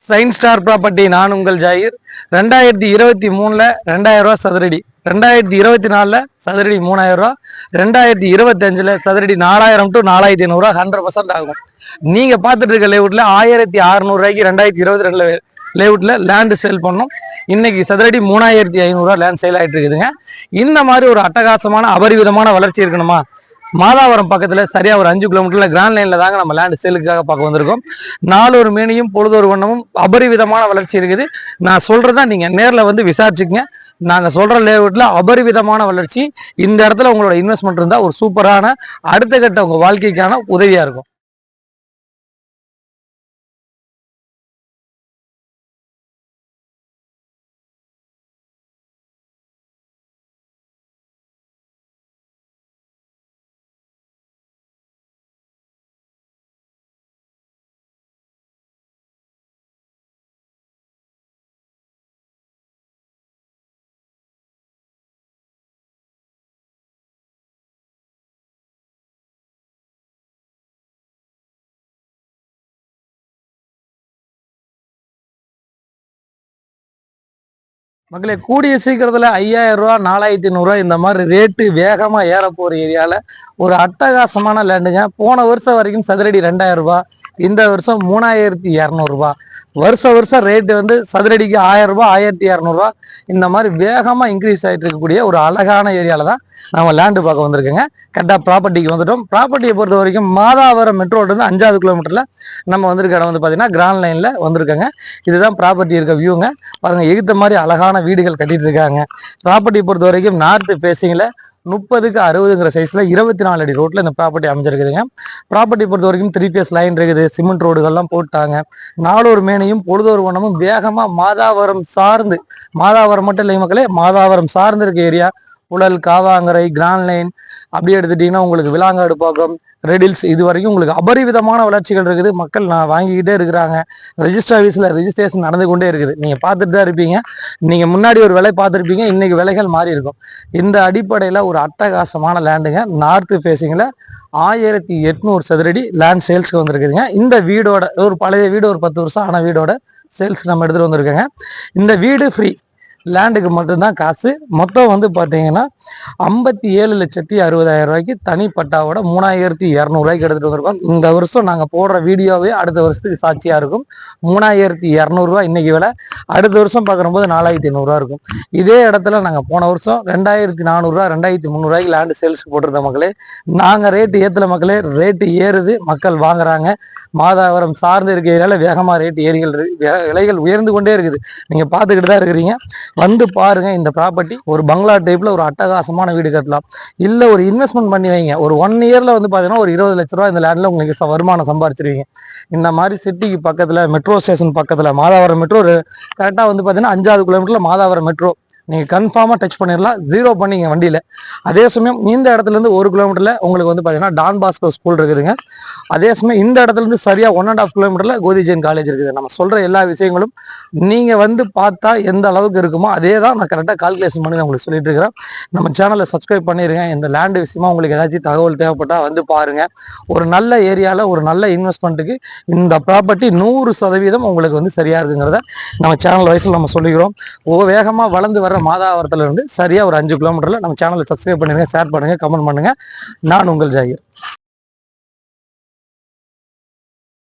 Sign star property. நான் உங்கள் ஜாயிர். 2023 2000 ரூபா சதுரடி, 2024 சதுரடி 3000 ரூபா, 2025 சதுரடி 4000 to 4500 ரூபா 100% ஆகும். நீங்க பார்த்துட்டு இருக்க லேவுட்ல 1600 ரூபாய்க்கு 2022 லேவுட்ல லேண்ட் சேல் பண்ணோம். இன்னைக்கு சதுரடி 3500 ரூபா லேண்ட் சேல் ஆயிட்டு இருக்குதுங்க. இந்த மாதிரி ஒரு அட்டகாசமான அபரிவிதமான வளர்ச்சி இருக்கணுமா? மாதாவரம் பக்கத்துல சரியா ஒரு 5 கிலோமீட்டர்ல கிராண்ட் லைன்ல தாங்க நம்ம லேண்ட் சேலுக்காக பார்க்க வந்திருக்கோம். நாலொரு மேனியும் பொழுதொரு வண்ணமும் அபரிவிதமான வளர்ச்சி இருக்குது. நான் சொல்றதா நீங்க நேர்ல வந்து விசாரிச்சுக்கங்க. நாங்க சொல்ற லேஅவுட்ல அபரிவிதமான வளர்ச்சி. இந்த இடத்துல உங்களோட இன்வெஸ்ட்மெண்ட் இருந்தா ஒரு சூப்பரான அடுத்த கட்ட உங்க வாழ்க்கைக்கான உதவியா இருக்கும். மக்களே, கூடிய சீக்கிரத்துல 5000 ரூபா 4500 ரூபா இந்த மாதிரி ரேட்டு வேகமா ஏற போற ஏரியால ஒரு அட்டகாசமான லேண்டுங்க. போன வருஷம் வரைக்கும் சதுரடி 2000 ரூபாய், இந்த வருஷம் 3200 ரூபாய். வருஷம் ரேட்டு வந்து சதுரடிக்கு 1000 ரூபாய் 1200 ரூபாய் இந்த மாதிரி வேகமா இன்க்ரீஸ் ஆகிட்டு இருக்கக்கூடிய ஒரு அழகான ஏரியால தான் நம்ம லேண்டு பார்க்க வந்திருக்கோங்க. கரெக்டாக ப்ராப்பர்ட்டிக்கு வந்துட்டோம். ப்ராப்பர்ட்டியை பொறுத்த வரைக்கும் மாதாவரம் மெட்ரோ ரோடு வந்து 5வது கிலோமீட்டர்ல நம்ம வந்திருக்க இடம் வந்து பார்த்தீங்கன்னா கிராண்ட் லைன்ல வந்திருக்காங்க. இதுதான் ப்ராப்பர்ட்டி இருக்க வியூங்க. பாருங்க, எகுத்த மாதிரி அழகான வீடுகள் கட்டிட்டு இருக்காங்க. ப்ராப்பர்ட்டியை பொறுத்த வரைக்கும் நார்த்து பேசிங்ல 30க்கு 60ங்கிற சைஸ்ல 24 அடி ரோட்ல இந்த ப்ராப்பர்ட்டி அமைஞ்சிருக்குதுங்க. ப்ராப்பர்ட்டி பொறுத்த வரைக்கும் 3 பேஸ் லைன் இருக்குது. சிமெண்ட் ரோடுகள்லாம் போட்டாங்க. நாலொரு மேனையும் பொழுதொரு வண்ணமும் வேகமா மாதாவரம் சார்ந்து, மாதாவரம் மட்டும் இல்லை மக்களே, மாதாவரம் சார்ந்து இருக்க area Puzhal, Kavangarai, grand line அப்படியே எடுத்துட்டீங்கன்னா உங்களுக்கு விலாங்காடு பாக்கம், ரெடில்ஸ், இது வரைக்கும் உங்களுக்கு அபரிவிதமான வளர்ச்சிகள் இருக்குது. மக்கள் நான் வாங்கிக்கிட்டே இருக்கிறாங்க. ரெஜிஸ்டர் ஆஃபீஸில் ரெஜிஸ்ட்ரேஷன் நடந்து கொண்டே இருக்குது. நீங்கள் பார்த்துட்டு தான் இருப்பீங்க. நீங்கள் முன்னாடி ஒரு விலை பார்த்துருப்பீங்க, இன்னைக்கு விலைகள் மாறி இருக்கும். இந்த அடிப்படையில் ஒரு அட்டகாசமான லேண்டுங்க. நார்த்து ஃபேஸிங்கில் 1800 சதுரடி லேண்ட் சேல்ஸ்க்கு வந்திருக்குதுங்க. இந்த வீடோட ஒரு பழைய வீடு, ஒரு 10 வருஷம் ஆன வீடோட சேல்ஸ்க்கு நம்ம எடுத்துகிட்டு வந்திருக்கோங்க. இந்த வீடு ஃப்ரீ, லேண்டுக்கு மட்டும்தான் காசு. மொத்தம் வந்து பார்த்தீங்கன்னா 57,60,000 ரூபாய்க்கு தனி பட்டாவோட 3200 ரூபாய்க்கு எடுத்துகிட்டு வந்திருக்கோம். இந்த வருஷம் நாங்கள் போடுற வீடியோவே அடுத்த வருஷத்துக்கு சாட்சியாக இருக்கும். 3200 ரூபா இன்னைக்கு விலை. அடுத்த வருஷம் பார்க்கும்போது 4500 ரூபா இருக்கும். இதே இடத்துல நாங்கள் போன வருஷம் 2400 ரூபா 2300 ரூபாய்க்கு லேண்டு சேல்ஸுக்கு போட்டிருந்தோம் மக்களே. நாங்கள் ரேட்டு ஏற்றல மக்களே, ரேட்டு ஏறுது, மக்கள் வாங்குறாங்க. மாதாவரம் சார்ந்து இருக்க ஏரியாவில் வேகமாக ரேட்டு விலைகள் உயர்ந்து கொண்டே இருக்குது. நீங்கள் பார்த்துக்கிட்டு தான் இருக்கிறீங்க. வந்து பாருங்க. இந்த ப்ராப்பர்ட்டி ஒரு பங்களா டைப்ல ஒரு அட்டகாசமான வீடு கட்டலாம். இல்ல ஒரு இன்வெஸ்ட்மெண்ட் பண்ணி வைங்க. ஒரு 1 இயர்ல வந்து பாத்தீங்கன்னா ஒரு 20 லட்ச ரூபாய் இந்த லேண்ட்ல உங்களுக்கு வருமானம் சம்பாரிச்சிருவீங்க. இந்த மாதிரி சிட்டிக்கு பக்கத்துல, மெட்ரோ ஸ்டேஷன் பக்கத்துல, மாதாவரம் மெட்ரோ கரெக்டா வந்து பாத்தீங்கன்னா 5வது கிலோமீட்டர்ல மாதாவரம் மெட்ரோ நீங்கள் கன்ஃபார்மாக டச் பண்ணிடலாம். 0 பண்ணிங்க வண்டியில். அதே சமயம் இந்த இடத்துலேருந்து 1 கிலோமீட்டரில் உங்களுக்கு வந்து பார்த்தீங்கன்னா டான் பாஸ்கோ ஸ்கூல் இருக்குதுங்க. அதே சமயம் இந்த இடத்துலேருந்து சரியாக 1.5 கிலோமீட்டரில் கோதி ஜெயின் காலேஜ் இருக்குது. நம்ம சொல்கிற எல்லா விஷயங்களும் நீங்கள் வந்து பார்த்தா எந்த அளவுக்கு இருக்குமோ அதே தான் நான் கரெக்டாக கால்குலேஷன் பண்ணி உங்களுக்கு சொல்லிட்டு இருக்கிறேன். நம்ம சேனலை சப்ஸ்கிரைப் பண்ணிடுங்க. இந்த லேண்டு விஷயமா உங்களுக்கு ஏதாச்சும் தகவல் தேவைப்பட்டால் வந்து பாருங்கள். ஒரு நல்ல ஏரியாவில் ஒரு நல்ல இன்வெஸ்ட்மெண்ட்டுக்கு இந்த ப்ராப்பர்ட்டி 100% உங்களுக்கு வந்து சரியாக இருக்குங்கிறத நம்ம சேனல் வயசில் நம்ம சொல்லிக்கிறோம். வேகமாக வளர்ந்து வர மாதாவரத்துல இருந்து சரியா ஒரு 5 கிலோமீட்டர்ல நம்ம சேனலை சப்ஸ்கிரைப் பண்ணுங்க, ஷேர் பண்ணுங்க, கமெண்ட் பண்ணுங்க. நான் உங்கள் ஜாகிர்.